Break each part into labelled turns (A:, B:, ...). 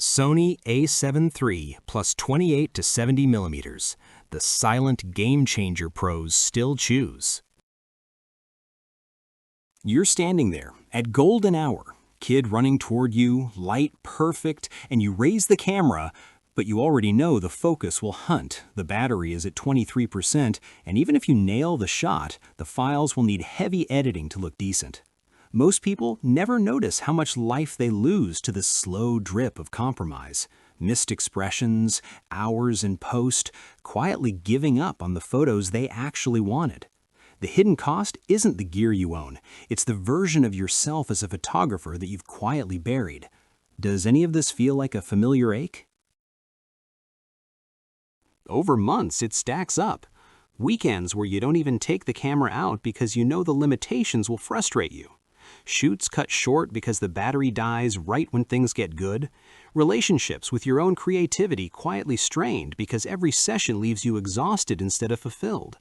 A: Sony a7 III plus 28 to 70 millimeters. The silent game changer pros still choose. You're standing there at golden hour, kid running toward you, light perfect, and you raise the camera, but you already know the focus will hunt, the battery is at 23%, and even if you nail the shot, the files will need heavy editing to look decent. Most people never notice how much life they lose to this slow drip of compromise. Missed expressions, hours in post, quietly giving up on the photos they actually wanted. The hidden cost isn't the gear you own, it's the version of yourself as a photographer that you've quietly buried. Does any of this feel like a familiar ache? Over months, it stacks up. Weekends where you don't even take the camera out because you know the limitations will frustrate you. Shoots cut short because the battery dies right when things get good. Relationships with your own creativity quietly strained because every session leaves you exhausted instead of fulfilled.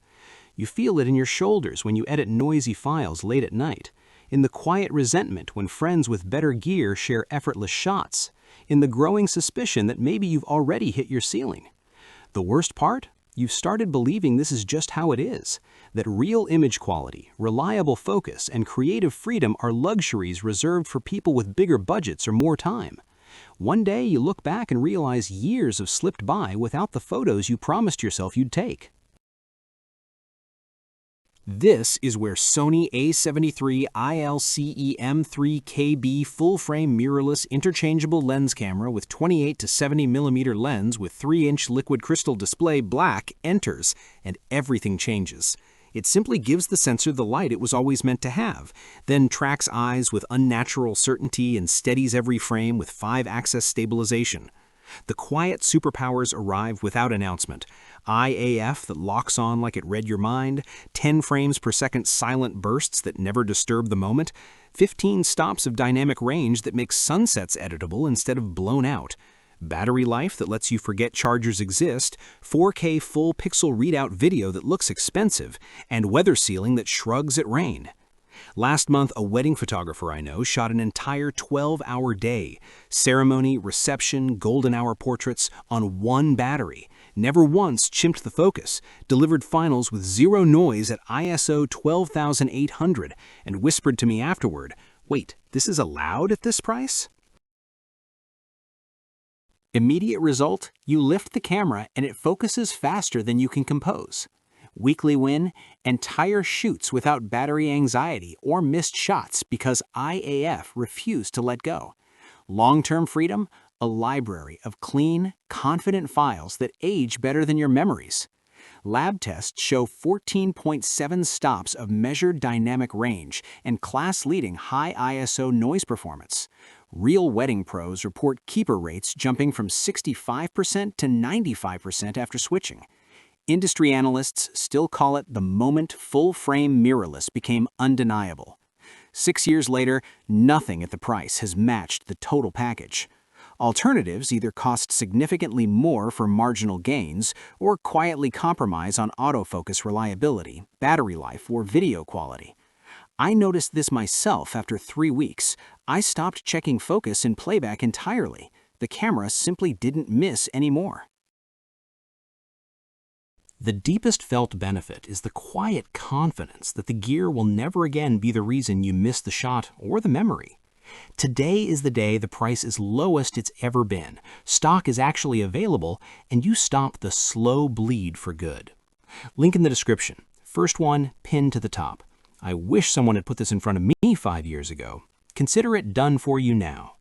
A: You feel it in your shoulders when you edit noisy files late at night, in the quiet resentment when friends with better gear share effortless shots, in the growing suspicion that maybe you've already hit your ceiling. The worst part? You've started believing this is just how it is, that real image quality, reliable focus, and creative freedom are luxuries reserved for people with bigger budgets or more time. One day you look back and realize years have slipped by without the photos you promised yourself you'd take. This is where Sony a7 III ILCEM3KB full-frame mirrorless interchangeable lens camera with 28 to 70 millimeter lens with 3-inch liquid crystal display black enters, and everything changes. It simply gives the sensor the light it was always meant to have, then tracks eyes with unnatural certainty and steadies every frame with 5-axis stabilization. The quiet superpowers arrive without announcement. IAF that locks on like it read your mind, 10 frames per second silent bursts that never disturb the moment, 15 stops of dynamic range that makes sunsets editable instead of blown out, battery life that lets you forget chargers exist, 4K full pixel readout video that looks expensive, and weather sealing that shrugs at rain. Last month, a wedding photographer I know shot an entire 12-hour day, ceremony, reception, golden hour portraits on one battery, never once chimped the focus, delivered finals with zero noise at ISO 12,800, and whispered to me afterward, "Wait, this is allowed at this price?" Immediate result, you lift the camera and it focuses faster than you can compose. Weekly win, entire shoots without battery anxiety or missed shots because IAF refused to let go. Long-term freedom, a library of clean, confident files that age better than your memories. Lab tests show 14.7 stops of measured dynamic range and class-leading high ISO noise performance. Real wedding pros report keeper rates jumping from 65% to 95% after switching. Industry analysts still call it the moment full-frame mirrorless became undeniable. 6 years later, nothing at the price has matched the total package. Alternatives either cost significantly more for marginal gains or quietly compromise on autofocus reliability, battery life, or video quality. I noticed this myself after 3 weeks. I stopped checking focus in playback entirely. The camera simply didn't miss anymore. The deepest felt benefit is the quiet confidence that the gear will never again be the reason you miss the shot or the memory. Today is the day the price is lowest it's ever been, stock is actually available, and you stop the slow bleed for good. Link in the description. First one, pinned to the top. I wish someone had put this in front of me 5 years ago. Consider it done for you now.